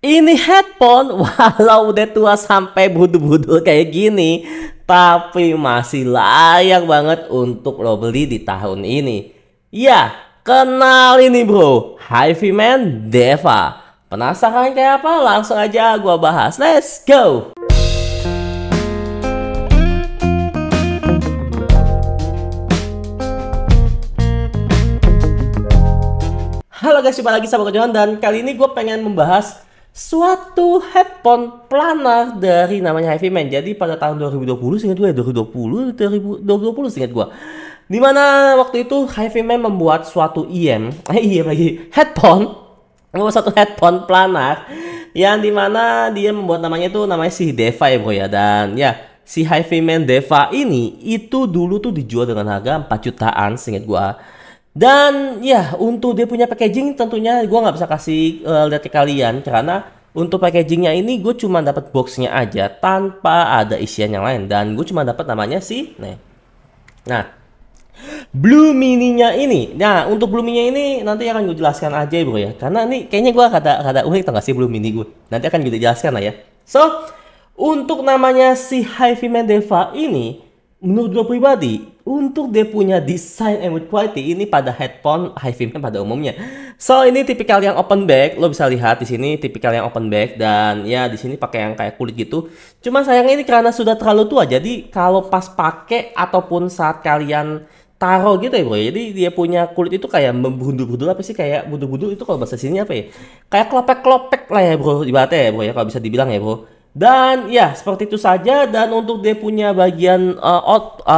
Ini headphone walau udah tua sampai budul-budul kayak gini, tapi masih layak banget untuk lo beli di tahun ini. Ya, kenal ini bro, HiFiMan Deva. Penasaran kayak apa? Langsung aja gua bahas. Let's go! Halo guys, jumpa lagi sama Johan dan kali ini gue pengen membahas suatu headphone planar dari namanya HiFiMan. Jadi pada tahun 2020, seingat gue ya 2020 seingat gue. Dimana waktu itu HiFiMan membuat suatu headphone, membuat suatu headphone planar yang dimana dia membuat namanya si Deva ya bro ya. Dan ya si HiFiMan Deva ini itu dulu tuh dijual dengan harga 4 jutaan seingat gue. Dan ya untuk dia punya packaging tentunya gue nggak bisa kasih lihat ke kalian karena untuk packagingnya ini gue cuma dapat boxnya aja tanpa ada isian yang lain dan gue cuma dapat namanya sih nah Blue Mini-nya ini. Nah untuk Blue Mini ini nanti akan gue jelaskan aja bro ya, karena ini kayaknya gue kata unik tau gak sih Blue Mini gue, nanti akan gue jelaskan lah ya. So untuk namanya si HiFiMan Deva ini, menurut gue pribadi, untuk dia punya desain and build quality ini pada headphone HiFiMan pada umumnya. So ini tipikal yang open back, lo bisa lihat di sini tipikal yang open back dan ya di sini pakai yang kayak kulit gitu. Cuma sayangnya ini karena sudah terlalu tua, jadi kalau pas pakai ataupun saat kalian taruh gitu ya bro. Jadi dia punya kulit itu kayak membundul-bundul, apa sih kayak bundul-bundul itu kalau bahasa sini apa ya? Kayak klopek-klopek lah ya bro, ibaratnya ya bro ya kalau bisa dibilang ya bro. Dan ya seperti itu saja. Dan untuk dia punya bagian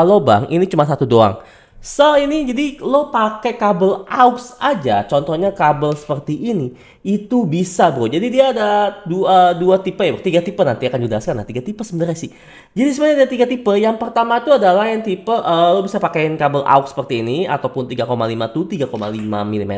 lubang ini cuma satu doang. So ini jadi lo pakai kabel aux aja, contohnya kabel seperti ini itu bisa bro. Jadi dia ada dua tipe ya, tiga tipe nanti akan dijelaskan. Nah tiga tipe sebenarnya sih. Jadi sebenarnya ada tiga tipe. Yang pertama itu adalah yang tipe lo bisa pakaiin kabel aux seperti ini ataupun 3,5 to 3,5 mm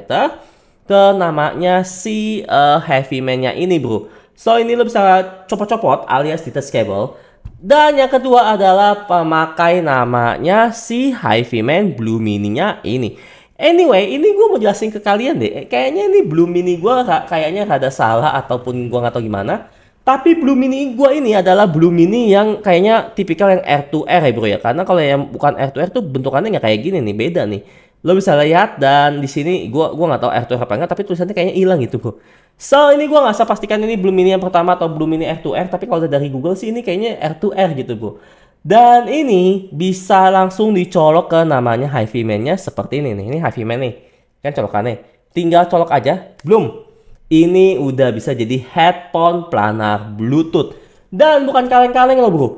ke namanya si HiFiMan-nya ini bro. So ini lo bisa copot-copot alias detachable. Dan yang kedua adalah pemakai namanya si HiFiMan Blue Mini-nya ini. Anyway, ini gue mau jelasin ke kalian deh. Kayaknya ini Blue Mini gue kayaknya rada salah ataupun gue nggak tahu gimana. Tapi Blue Mini gue ini adalah Blue Mini yang kayaknya tipikal yang R2R ya bro ya. Karena kalau yang bukan R2R tuh bentukannya nggak kayak gini nih, beda nih. Lo bisa lihat dan di sini gua nggak tahu R2R apa enggak, tapi tulisannya kayaknya hilang gitu bro. So ini gua nggak bisa pastikan ini Blue Mini yang pertama atau Blue Mini R2R, tapi kalau dari Google sih ini kayaknya R2R gitu bro. Dan ini bisa langsung dicolok ke namanya HiFiMan-nya seperti ini nih. Ini HiFiMan nih, kan colokannya. Tinggal colok aja, belum. Ini udah bisa jadi headphone planar Bluetooth. Dan bukan kaleng-kaleng loh bro.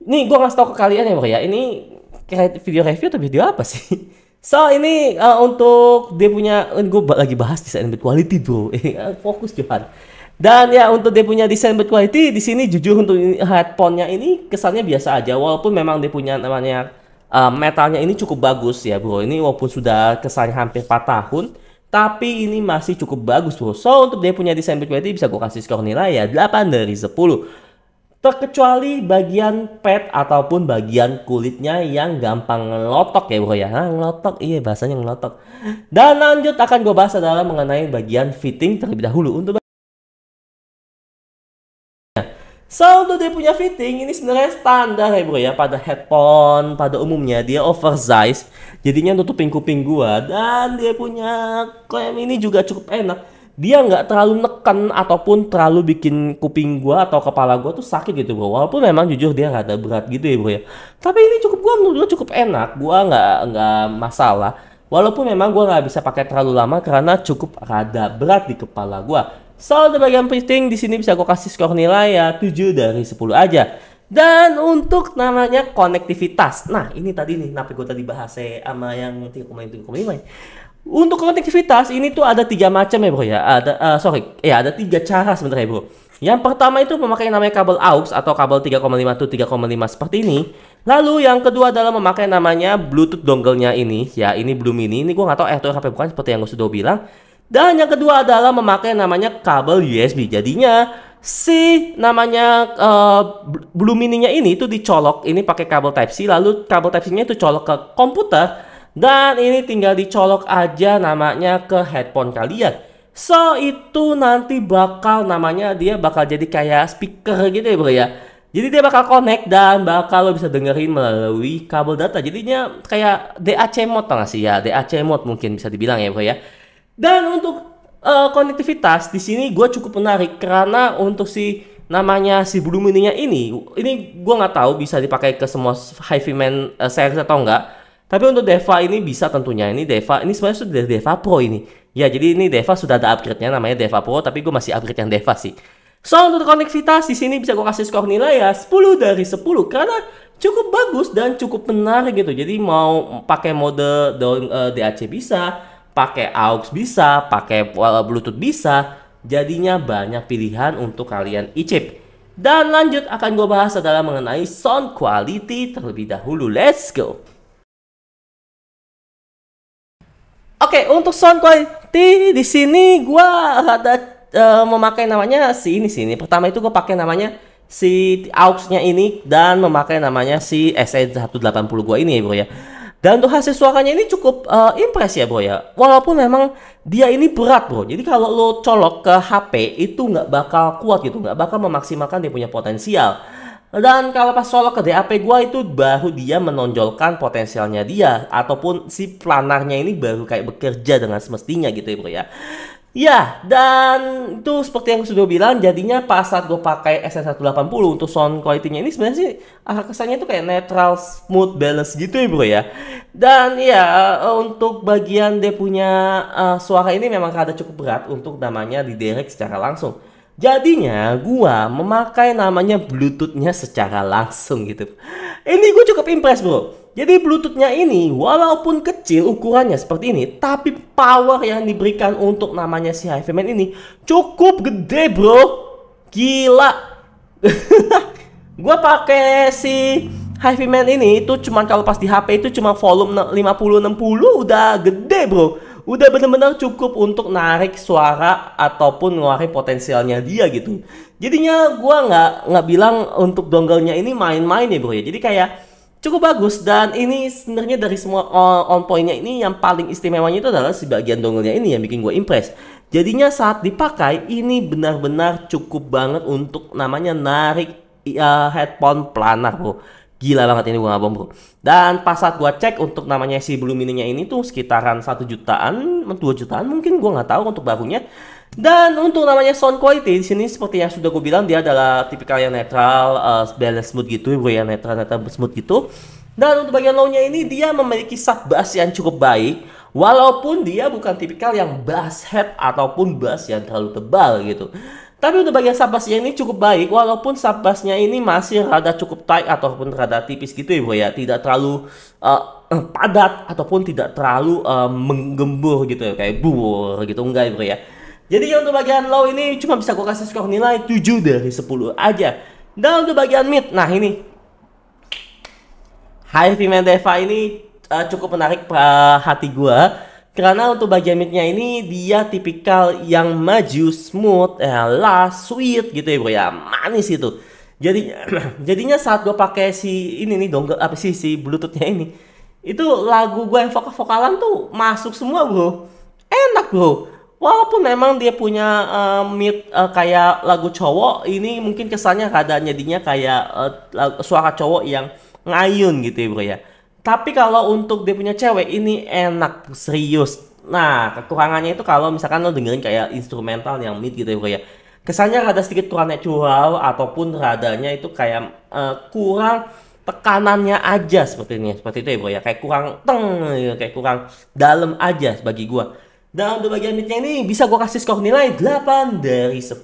Nih gua ngasih tau ke kalian ya bro ya. Ini kayak video review atau video apa sih? So ini untuk dia punya, gue lagi bahas desain build quality bro, fokus Johan. Dan ya untuk dia punya desain build quality di sini jujur untuk headphone-nya ini kesannya biasa aja, walaupun memang dia punya namanya metalnya ini cukup bagus ya bro. Ini walaupun sudah kesannya hampir 4 tahun, tapi ini masih cukup bagus bro. So untuk dia punya desain build quality bisa gue kasih skor nilai ya 8 dari 10. Terkecuali bagian pad ataupun bagian kulitnya yang gampang ngelotok ya bro ya. Ngelotok, iya bahasanya ngelotok. Dan lanjut akan gue bahas adalah mengenai bagian fitting terlebih dahulu. Untuk dia punya fitting ini sebenarnya standar ya bro ya. Pada headphone pada umumnya dia oversize, jadinya nutupin kuping gua. Dan dia punya klaim ini juga cukup enak. Dia nggak terlalu neken ataupun terlalu bikin kuping gua atau kepala gua tuh sakit gitu bro. Walaupun memang jujur dia rada berat gitu ya bro ya. Tapi ini menurut gua cukup enak. Gua nggak masalah. Walaupun memang gua nggak bisa pakai terlalu lama karena cukup rada berat di kepala gua. So di bagian fitting di sini bisa gua kasih skor nilai ya 7 dari 10 aja. Dan untuk namanya konektivitas. Nah ini tadi nih, kenapa gua tadi bahas sama yang 3,5. Untuk konektivitas ini tuh ada 3 macam ya bro ya. Ada 3 cara sebenarnya bro. Yang pertama itu memakai namanya kabel aux atau kabel 3,5 to 3,5 seperti ini. Lalu yang kedua adalah memakai namanya Bluetooth dongle-nya ini. Ya ini Blue Mini. Ini gue nggak tahu R2R apa bukan seperti yang gue sudah bilang. Dan yang kedua adalah memakai namanya kabel USB. Jadinya si namanya Blue Mini-nya ini tuh dicolok. Ini pakai kabel Type-C. Lalu kabel Type-C-nya itu colok ke komputer. Dan ini tinggal dicolok aja namanya ke headphone kalian. So itu nanti bakal namanya dia bakal jadi kayak speaker gitu ya bro ya. Jadi dia bakal connect dan bakal lo bisa dengerin melalui kabel data. Jadinya kayak DAC mode tau gak sih ya? DAC mode mungkin bisa dibilang ya bro ya. Dan untuk konektivitas di sini gue cukup menarik karena untuk si namanya si Blue Mini-nya ini gue nggak tahu bisa dipakai ke semua HiFi Man series atau enggak. Tapi untuk Deva ini bisa tentunya. Ini Deva, ini sebenarnya sudah Deva Pro ini. Ya, jadi ini Deva sudah ada upgrade-nya namanya Deva Pro, tapi gue masih upgrade yang Deva sih. So, untuk konektivitas di sini bisa gue kasih skor nilai ya 10 dari 10 karena cukup bagus dan cukup menarik gitu. Jadi mau pakai mode DAC bisa, pakai AUX bisa, pakai Bluetooth bisa. Jadinya banyak pilihan untuk kalian icip. Dan lanjut akan gue bahas adalah mengenai sound quality terlebih dahulu. Let's go. Oke, untuk sound quality di sini gua ada memakai namanya si ini sini. Pertama itu gua pakai namanya si aux-nya ini dan memakai namanya si SE180 gua ini ya, Bro ya. Dan untuk hasil suaranya ini cukup impress ya, Bro ya. Walaupun memang dia ini berat, Bro. Jadi kalau lo colok ke HP itu nggak bakal kuat gitu, nggak bakal memaksimalkan dia punya potensial. Dan kalau pas solo ke DAP gua itu baru dia menonjolkan potensialnya dia ataupun si planarnya ini baru kayak bekerja dengan semestinya gitu ya bro ya. Ya, dan itu seperti yang sudah bilang jadinya pas saat gue pakai SN180 untuk sound quality-nya ini sebenarnya sih kesannya itu kayak netral, smooth, balance gitu ya bro ya. Dan ya untuk bagian dia punya suara ini memang rada cukup berat untuk namanya diderek secara langsung. Jadinya gua memakai namanya Bluetooth-nya secara langsung gitu. Ini gue cukup impress bro. Jadi Bluetooth-nya ini walaupun kecil ukurannya seperti ini, tapi power yang diberikan untuk namanya si HiFi Man ini cukup gede bro. Gila. Gua pakai si HiFi Man ini itu cuman kalau pas di HP itu cuma volume 50-60 udah gede bro. Udah bener-bener cukup untuk narik suara ataupun ngeluarin potensialnya dia gitu. Jadinya gua nggak bilang untuk dongle-nya ini main-main ya bro ya. Jadi kayak cukup bagus dan ini sebenarnya dari semua on point-nya ini yang paling istimewanya itu adalah si bagian dongle-nya ini yang bikin gue impress. Jadinya saat dipakai ini benar-benar cukup banget untuk namanya narik headphone planar bro. Gila banget ini gue ngabong bro. Dan pas saat gue cek untuk namanya si Blue Mini-nya ini tuh sekitaran 1 jutaan, 2 jutaan mungkin gue nggak tahu untuk barunya. Dan untuk namanya sound quality di sini seperti yang sudah gue bilang dia adalah tipikal yang netral, balance smooth gitu, yang netral smooth gitu. Dan untuk bagian low-nya ini dia memiliki sub bass yang cukup baik, walaupun dia bukan tipikal yang bass head ataupun bass yang terlalu tebal gitu. Tapi untuk bagian subbassnya ini cukup baik, walaupun subbassnya ini masih rada cukup tight ataupun rada tipis gitu ya bro ya, tidak terlalu padat ataupun tidak terlalu menggembur gitu ya, kayak bur gitu enggak ya bro ya. Jadi untuk bagian low ini cuma bisa gue kasih skor nilai 7 dari 10 aja. Dan untuk bagian mid, nah ini HiFi Man Deva ini cukup menarik hati gue. Karena untuk bagian midnya ini dia tipikal yang maju, smooth, sweet gitu ya bro ya, manis itu. Jadi jadinya saat gue pakai si ini nih dongle apa sih si Bluetoothnya ini, itu lagu gue yang vokal-vokalan tuh masuk semua bro, enak bro. Walaupun memang dia punya mid kayak lagu cowok, ini mungkin kesannya rada jadinya kayak suara cowok yang ngayun gitu ya bro ya. Tapi kalau untuk dia punya cewek ini enak serius. Nah kekurangannya itu kalau misalkan lo dengerin kayak instrumental yang mid gitu ya bro ya, kesannya rada sedikit kurang natural ataupun radanya itu kayak kurang tekanannya aja seperti ini, seperti itu ya bro ya, kayak kurang kayak kurang dalam aja bagi gua. Dan untuk bagian midnya ini bisa gua kasih skor nilai 8 dari 10.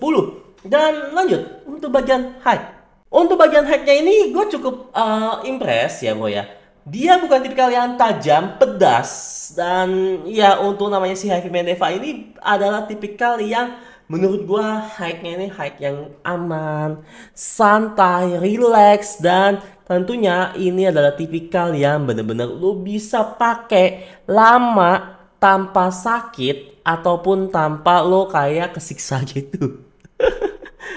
Dan lanjut untuk bagian high. Untuk bagian high-nya ini gue cukup impress ya bro ya. Dia bukan tipikal yang tajam, pedas, dan ya untuk namanya si HiFi Man Deva ini adalah tipikal yang menurut gua hike-nya ini hike yang aman, santai, relax, dan tentunya ini adalah tipikal yang benar-benar lo bisa pakai lama tanpa sakit ataupun tanpa lo kayak kesiksa gitu.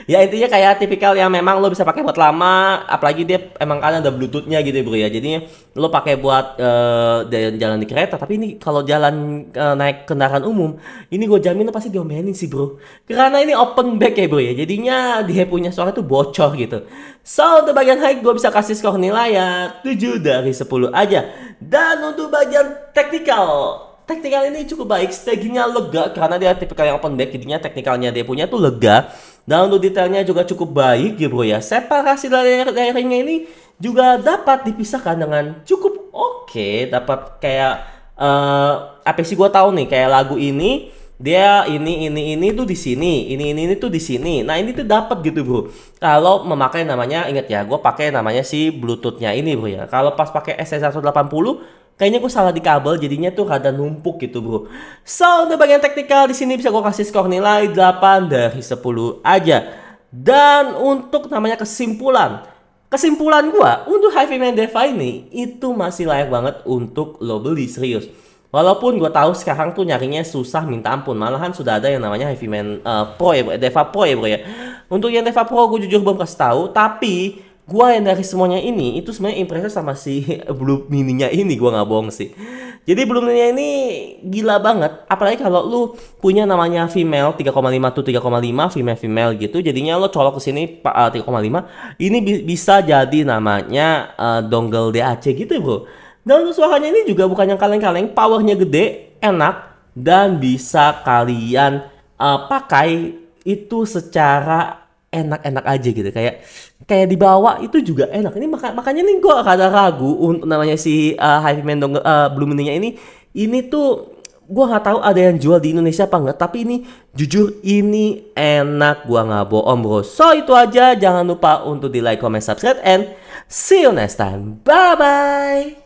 Ya intinya kayak tipikal yang memang lo bisa pakai buat lama, apalagi dia emang kan ada bluetoothnya gitu ya bro ya. Jadinya lo pakai buat jalan di kereta, tapi ini kalau jalan naik kendaraan umum, ini gue jamin lo pasti diomelin sih bro. Karena ini open back ya bro ya, jadinya dia punya suara tuh bocor gitu. So untuk bagian height gue bisa kasih skor nilai ya 7 dari 10 aja. Dan untuk bagian teknikal ini cukup baik, stagingnya lega karena dia tipikal yang open back, jadinya teknikalnya dia punya tuh lega. Dan untuk detailnya juga cukup baik ya bro ya. Separasi layering-layering ini juga dapat dipisahkan dengan cukup oke. Dapat kayak apa sih gue tahu nih kayak lagu ini dia ini tuh di sini, ini tuh di sini. Nah ini tuh dapat gitu bro. Kalau memakai namanya, ingat ya, gue pakai namanya si Bluetoothnya ini bro ya. Kalau pas pakai SC180 kayaknya gue salah di kabel, jadinya tuh rada numpuk gitu bro. So untuk bagian teknikal di sini bisa gue kasih skor nilai 8 dari 10 aja. Dan untuk namanya kesimpulan gue untuk HiFi Man Deva ini itu masih layak banget untuk lo beli serius. Walaupun gue tahu sekarang tuh nyarinya susah minta ampun, malahan sudah ada yang namanya HiFi Man Pro ya, Deva Pro ya bro ya. Untuk yang Deva Pro gue jujur belum kasih tahu, tapi gua yang dari semuanya ini itu sebenarnya impresi sama si Blue Mininya ini, gua nggak bohong sih. Jadi Blue Mininya ini gila banget, apalagi kalau lu punya namanya female 3,5 tuh 3,5 female gitu, jadinya lo colok ke sini 3,5 ini bisa jadi namanya dongle DAC gitu ya bro. Dan untuk suaranya ini juga bukan yang kaleng-kaleng, powernya gede, enak dan bisa kalian pakai itu secara enak-enak aja gitu, kayak dibawa itu juga enak. Ini makanya nih gue ada ragu untuk namanya si HiFi Man Blue Mininya ini tuh gue nggak tahu ada yang jual di Indonesia apa enggak, tapi ini jujur ini enak, gue nggak bohong bro. So itu aja, jangan lupa untuk di like, comment, subscribe, and see you next time. Bye bye.